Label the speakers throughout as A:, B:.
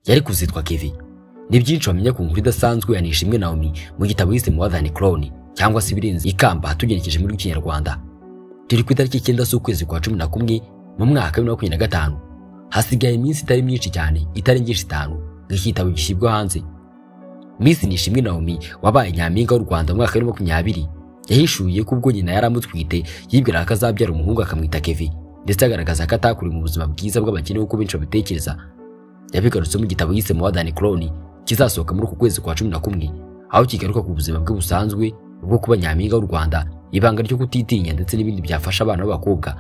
A: yari kuzitwa Kevin. Ni byinshi wamenya ku nkuru idasanzwe ya Nishimwe Naomi mu gitabo yise More Than Crown cyangwa se ibirenze ikamba tugenekeje muri Kinyarwanda. Turi ku itariki 9 z'ukwezi kwa 11 mu mwaka wa 2025. Hasigaye iminsi itari myinshi cyane itarengeje 5 ng'igitabo gishyirwa hanze. Miss Nishimwe Naomi wabaye nyampinga w'u Rwanda mu mwaka wa 2020 yahishuye ko ubwo nyina yaramutwite yibwira ko azabyara umuhungu akamwita Kevin, ndetse agaragaza ko atakuri mu buzima bwiza bw'abakene uko benshi babitekereza. Yabigarutse mu gitabo yise More Than Crown kizasohoka muri uku kwezi kwa 11, aho kigaruka ku buzima bwe busanzwe bwo kuba nyampinga w'u Rwanda, ibanga ryo kutitinya ndetse n'ibindi byafasha abana b'abakobwa.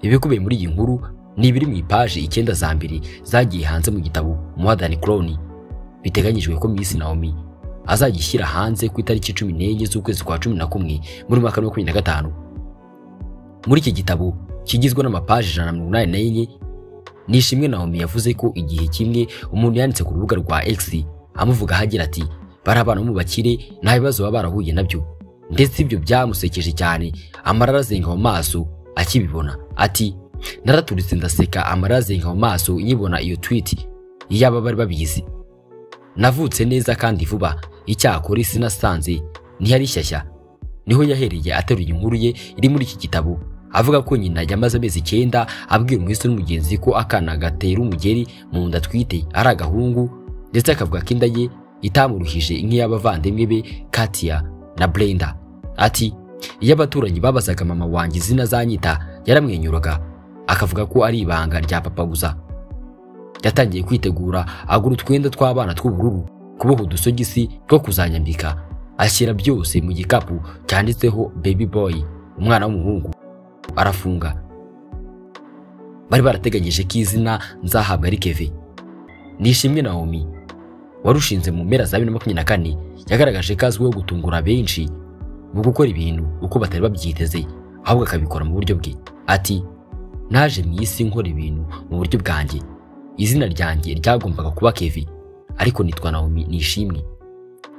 A: Ibikubiye muri iyi nkuru ni ibiri mu ipaji 9 za mbere zagiye hanze mu gitabo More Than Crown. Biteganyijwe ko Miss Naomi azagishyira hanze ku itariki 14 z'ukwezi kwa 11 muri mwaka wa 2025. Muri iki gitabo kigizwe n'amapaji 184, Nishimwe Naomi yavuze ko igihe kimwe umuntu yanditse ku rubuga rwa X amuvuga hagira ati barabana mu bakire nta bibazo baba barahuye nabyo, ndetse ibyo byamusekeje cyane amarara azenga mu maso akibibona. Ati naraturitse ndaseka amarara azenga mu maso nyibona iyo tweet yaba bari babizi. Navutse neza kandi vuba, icyakora isi nasanze ntiyari shyashya. Niho yahereye ateruye inkuru ye iri muri iki gitabo avuga ko nyina yamaze amezi 9 abwira umwisi n'umugenzi ko akana gatera umugeri mu nda twite ari agahungu, ndetse akavuga ko inda ye itamuruhije nk'iy'abavandimwe be Katia na Brenda. Ati iyo abaturanyi babazaga mama wanjye izina zanyita yaramwenyuraga akavuga ko ari ibanga rya papa gusa. Yatangiye kwitegura agura utwenda tw'abana tw'ubururu, kuboha udusogisi two kuzanyambika, ashyira byose mu gikapu cyanditseho baby boy, umwana w'umuhungu. Arafunga. Bari barateganyije ko izina nzahabwa ari Kevin. Nishimwe Naomi warushinze mu mpera za 2024 yagaragaje ko azwiho gutungura benshi mu gukora ibintu uko batari babyiteze, ahubwo akabikora mu buryo bwe. Ati naje mu isi nkora ibintu mu buryo bwanjye. Izina ryanjye ryagombaga kuba Kevin, ariko nitwa Naomi Nishimwe.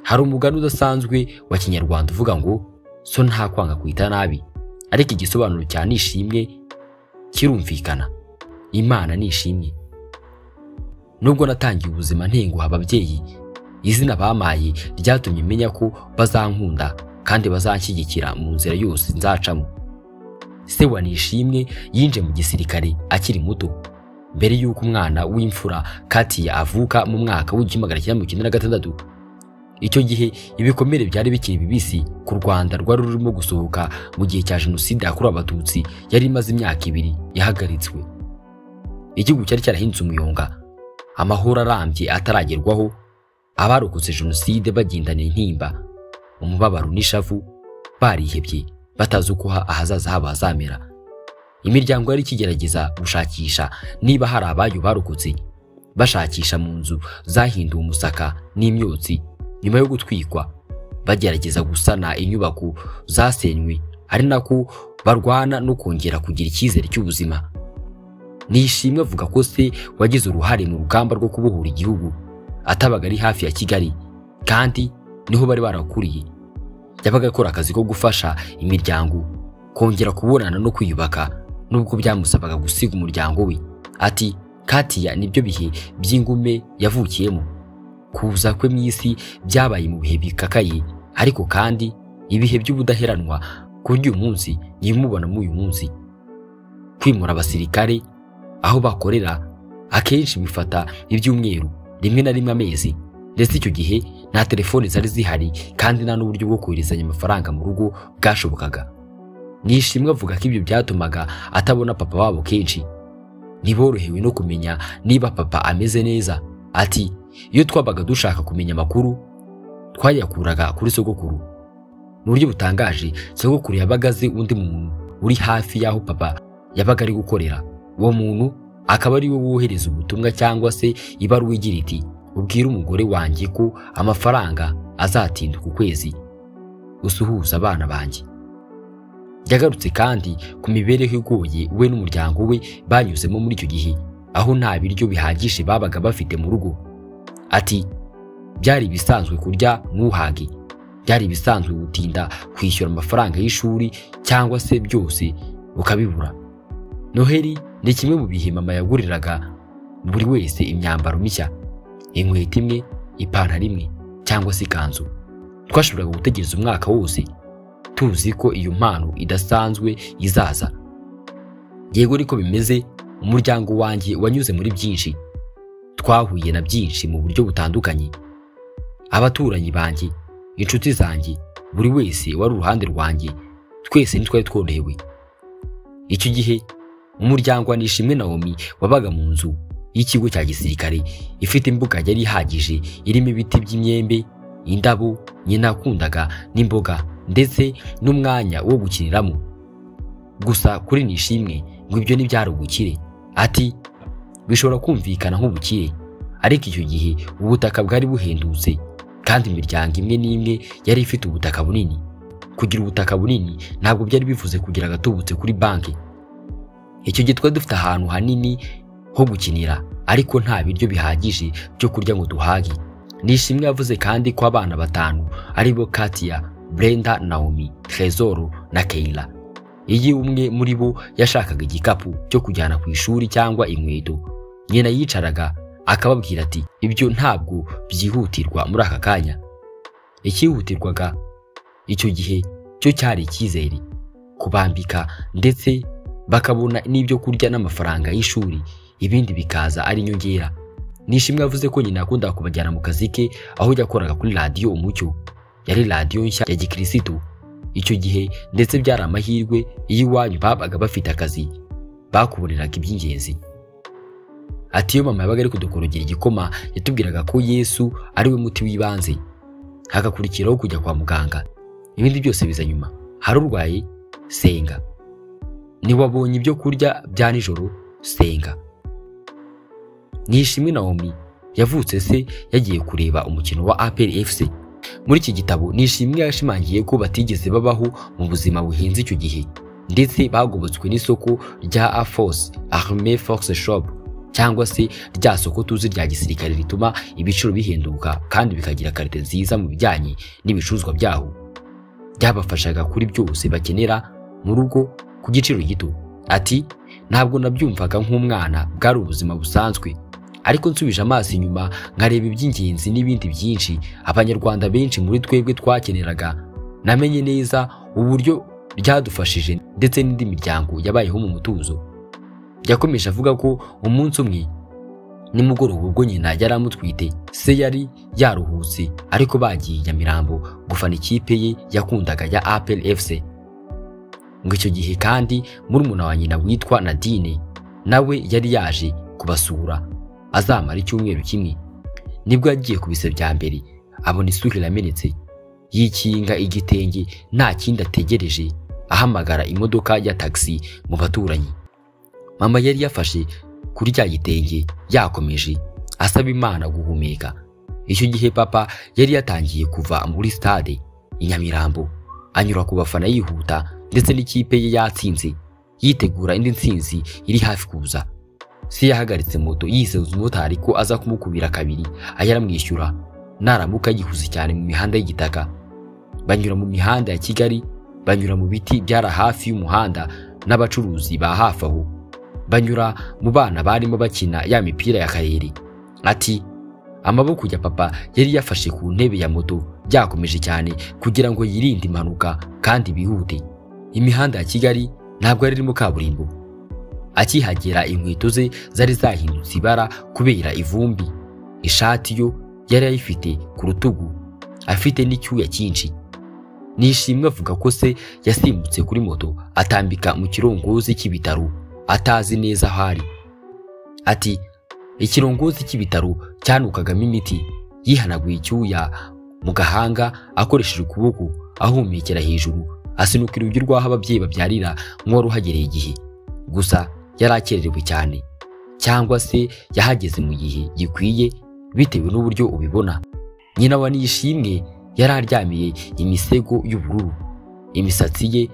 A: Hari umugani udasanzwe wa Kinyarwanda uvuga ngo so nta kwanga kwita nabi, ariko igisobanuro cya Nishimwe kirumvikana. Imana Nishimwe. Nubwo natangiye ubuzima ntenguha ababyeyi, izina bamaye ryatumye menya ko bazankunda kandi bazanshyigikira mu nzira yose nzacamo. Se wa Nishimwe yinje mu gisirikare akiri muto, mbere y'uko umwana w'imfura Katia avuka mu mwaka w'1996. Icyo gihe ibikomere byari bikiri bibisi ku Rwanda rwari rurimo gusohoka mu gihe cya Jenoside yakorewe Abatutsi yari imaze imyaka 2 yahagaritswe. Igihugu cyari cyarahindutse umuyonga, amahoro arambye ataragerwaho, abarokotse Jenoside bagendana intimba, umubabaro n'ishavu, barihebye batazi uko ahazaza habo hazamera. Imiryango yari kigerageza gushakisha niba hari abayo barokotse, bashakisha mu nzu zahinduwe umusaka n'imyotsi nyuma yo gutwikwa, bagerageza gusana inyubako zasenywe, ari nako barwana no kongera kugira icyizere cy'ubuzima. Nishimwe avuga ko se wagize uruhare mu rugamba rwo kubohora igihugu atabaga ari hafi ya Kigali, kandi niho bari barakuriye. Yabaga akora akazi ko gufasha imiryango kongera kubonana no kwiyubaka, nubwo byamusabaga gusiga umuryango we. Ati Katia nibyo bihe by'ingume yavukiyemo. Kuza kwe mu isi byabaye mu bihe bikakaye, ariko kandi ibihe by'ubudaheranwa ku uyu munsi yimubona mu uyu munsi. Kwimura abasirikare aho bakorera akenshi bifata ibyumweru, rimwe na rimwe amezi, ndetse icyo gihe nta telefone zari zihari kandi nta n'uburyo bwo koherezanya amafaranga mu rugo bwashobokaga. Nishimwe avuga ko ibyo byatumaga atabona papa wabo kenshi. Ntiborohewe no kumenya niba papa ameze neza. Ati iyo twabaga dushaka kumenya amakuru twayakuraga kuri sogokuru. Mu buryo butangaje, sogokuru yabagaze undi muntu uri hafi y'aho papa yabaga ari gukorera. Uwo muntu akaba ari we wohereza ubutumwa cyangwa se ibaruwa igira iti ubwira umugore wanjye ko amafaranga azatinda ku kwezi, usuhuza abana banjye. Yagarutse kandi ku mibereho igoye we n'umuryango we banyuzemo muri icyo gihe, aho nta biryo bihagije babaga bafite mu rugo. Ati byari bisanzwe kurya ntuhage, byari bisanzwe gutinda kwishyura amafaranga y'ishuri cyangwa se byose ukabibura. Noheli ni kimwe mu bihe mama yaguriraga buri wese imyambaro mishya, inkweto imwe, ipantaro imwe cyangwa se ikanzu. Twashoboraga gutegereza umwaka wose tuzi ko iyo mpano idasanzwe izaza. Yego niko bimeze, umuryango wanjye wanyuze muri byinshi, twahuye na byinshi mu buryo butandukanye. Abaturanyi banjye, inshuti zanjye, buri wese wari uruhande rwanjye, twese ntitwari tworohewe. Icyo gihe umuryango wa Nishimwe Naomi wabaga mu nzu y'ikigo cya gisirikare ifite imbuga yari ihagije irimo ibiti by'imyembe, indabo nyina akundaga n'imboga ndetse n'umwanya wo gukiniramo. Gusa kuri Nishimwe ngo ibyo ntibyari ubukire. Ati bishobora kumvikana nk'ubukire, ariko icyo gihe ubutaka bwari buhendutse kandi imiryango imwe n'imwe yari ifite ubutaka bunini. Kugira ubutaka bunini ntabwo byari bivuze kugira agatubutse kuri banki. Icyo gihe twari dufite ahantu hanini ho gukinira, ariko nta biryo bihagije byo kurya ngo duhage. Nishimwe yavuze kandi ko abana 5 aribo Katia, Brenda, Naomi, Trezor na Keila. Iyi umwe muri bo yashakaga igikapu cyo kujyana ku ishuri cyangwa inkweto. Nyina yicaraga akababwira ati ibyo ntabwo byihutirwa muri aka kanya. Ikihutirwaga icyo gihe cyo cyari icyizere, kubambika ndetse bakabona n'ibyo kurya n'amafaranga y'ishuri, ibindi bikaza ari inyongera. Nishimwe yavuze ko nyina akunda kubajyana mu kazi ke aho yakoraga kuri radio Umucyo, yari radio nshya ya gikristo icyo gihe, ndetse byari amahirwe iyo iwanyu babaga bafite akazi bakuboneraga iby'ingenzi. Ati iyo mama yabaga ari kudukorogera igikoma yatubwiraga ko Yesu ari we muti w'ibanze, hagakurikiraho kujya kwa muganga, ibindi byose biza nyuma. Hari urwaye, senga. Niwabonye ibyo kurya bya nijoro, senga. Nishimwe Naomi yavutse se yagiye kureba umukino wa APR FC. Muri iki gitabo Nishimwe yashimangiye ko batigeze babaho mu buzima buhenze icyo gihe, ndetse bagobotswe n'isoko rya Air Force Army Force Shop, cyangwa se rya soko tuzi rya gisirikare rituma ibiciro bihenduka kandi bikagira karite nziza mu bijyanye n'ibicuruzwa byaho. Byabafashaga kuri byose bakenera mu rugo ku giciro gito. Ati ntabwo nabyumvaga nk'umwana, bwari ubuzima busanzwe, ariko nsubije amaso inyuma nkareba iby'ingenzi n'ibindi byinshi abanyarwanda benshi muri twebwe twakeneraga, namenye neza uburyo byadufashije ndetse n'indi miryango yabayeho mu mutuzo. Yakomeje avuga ko umunsi umwe nimugoroba ubwo nyina yari amutwite, se yari yaruhutse ariko bagiye Nyamirambo gufana ikipe ye yakundaga ya APR FC. Ngo icyo gihe kandi murumuna wa nyina witwa Nadine nawe yari yaje kubasura, azamara icyumweru kimwe. Nibwo yagiye ku bise bya mbere abona isura iramenetse, yikinga igitenge nta kindi ategereje, ahamagara imodoka ya taxi mu baturanyi. Mama yari yafashe kuri cya gitenge yakomeje asaba Imana guhumeka. Icyo gihe papa yari yatangiye kuva muri stade i Nyamirambo, anyura ku bafana yihuta, ndetse n'ikipe ye yatsinze yitegura indi ntsinzi iri hafi kuza. Se yahagaritse moto yiseuza umumotari ko aza kumukubira kabiri ayaramwishyura naramuka yihuze cyane mu mihanda y'igitaka. Banyura mu mihanda ya Kigali, banyura mu biti byara hafi y'umuhanda n'abacuruzi ba hafi aho, banyura mu bana barimo bakina ya mipira ya karere. Ati amaboko ya papa yari yafashe ku ntebe ya moto byakomeje cyane kugira ngo yirinde impanuka kandi bihute. Imihanda ya Kigali ntabwo yari irimo kaburimbo. Akihagera inkweto ze zari zahindutse ibara kubera ivumbi, ishati yo yari ayifite ku rutugu, afite n'icyuya cyinshi. Nishimwe avuga ko se yasimbutse kuri moto atambika mu kirongozi cy'ibitaro atazi neza ahari. Ati ikirongozi cy'ibitaro cyanukagamo imiti, yihanaguye icyuya mu gahanga akoresheje ukuboko ahumekera hejuru, asinukira urugi rw'aho ababyeyi babyarira nk'uwari uhagereye igihe. Gusa yari akererewe cyane, cyangwa se yahageze mu gihe gikwiye bitewe n'uburyo ubibona. Nyina wa Nishimwe yari aryamiye imisego y'ubururu, imisatsi ye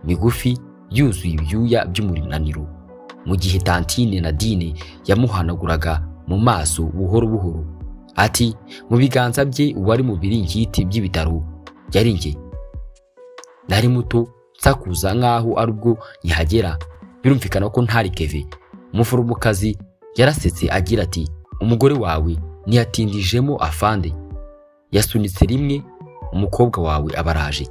A: migufi yuzuye ibyuya by'umurinaniro, mu gihe Tantine Nadine yamuhanaguraga mu maso buhoro buhoro. Ati mu biganza bye uwari mu biringiti by'ibitaro yari njye. Nari muto nsakuza nkaho ari ubwo nyihagera, birumvikana ko ntari Keve. Umuforomokazi yarasetse agira ati umugore wawe ntiyatindijemo afande, yasunitse rimwe umukobwa wawe abaraje.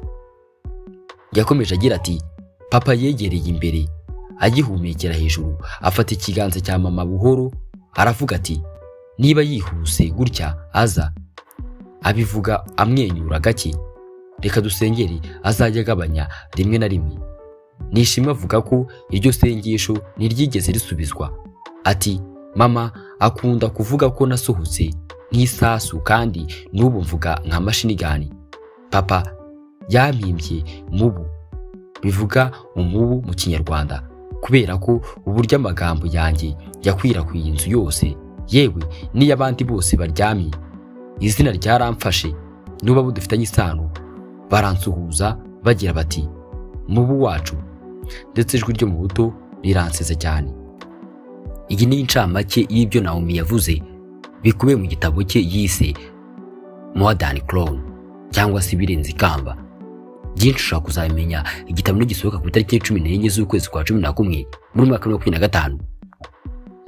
A: Yakomeje agira ati papa yegereye imbere agihumekera hejuru, afata ikiganza cya mama buhoro aravuga ati niba yihuse gutya aza, abivuga amwenyura gake, reka dusengere azajya agabanya rimwe na rimwe. Nishimwe avuga ko iryo sengesho ntiryigeze risubizwa. Ati mama akunda kuvuga ko nasohotse nk'isasu kandi n'ubu mvuga nka mashini gani. Papa yampimbye mubu, bivuga umubu mu Kinyarwanda, kubera ko uburyo amagambo yanjye yakwirakwiye inzu yose, yewe n'iy'abandi bose baryamye. Izina ryaramfashe, nuba budufitanye isano baransuhuza bagira bati mubu wacu, ndetse ijwi ryo mu buto riranseze cyane. Iyi ni incamake y'ibyo Naomi yavuze bikubiye mu gitabo cye yise More Than Clown cyangwa se Ibirenze Ikamba. Byinshi ushobora kuzabimenya igitabo nigisohoka ku itariki 14 z'ukwezi kwa 11 muri 2025.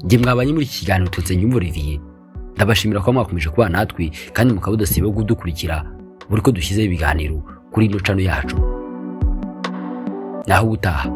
A: Nge mwabanye muri iki kiganiro Tutsenyumva Olivier, ndabashimira ko mwakomeje kuba natwe kandi mukabudasiba kudukurikira buri ko dushyizeho ibiganiro kuri ino channel yacu. Naho utaha.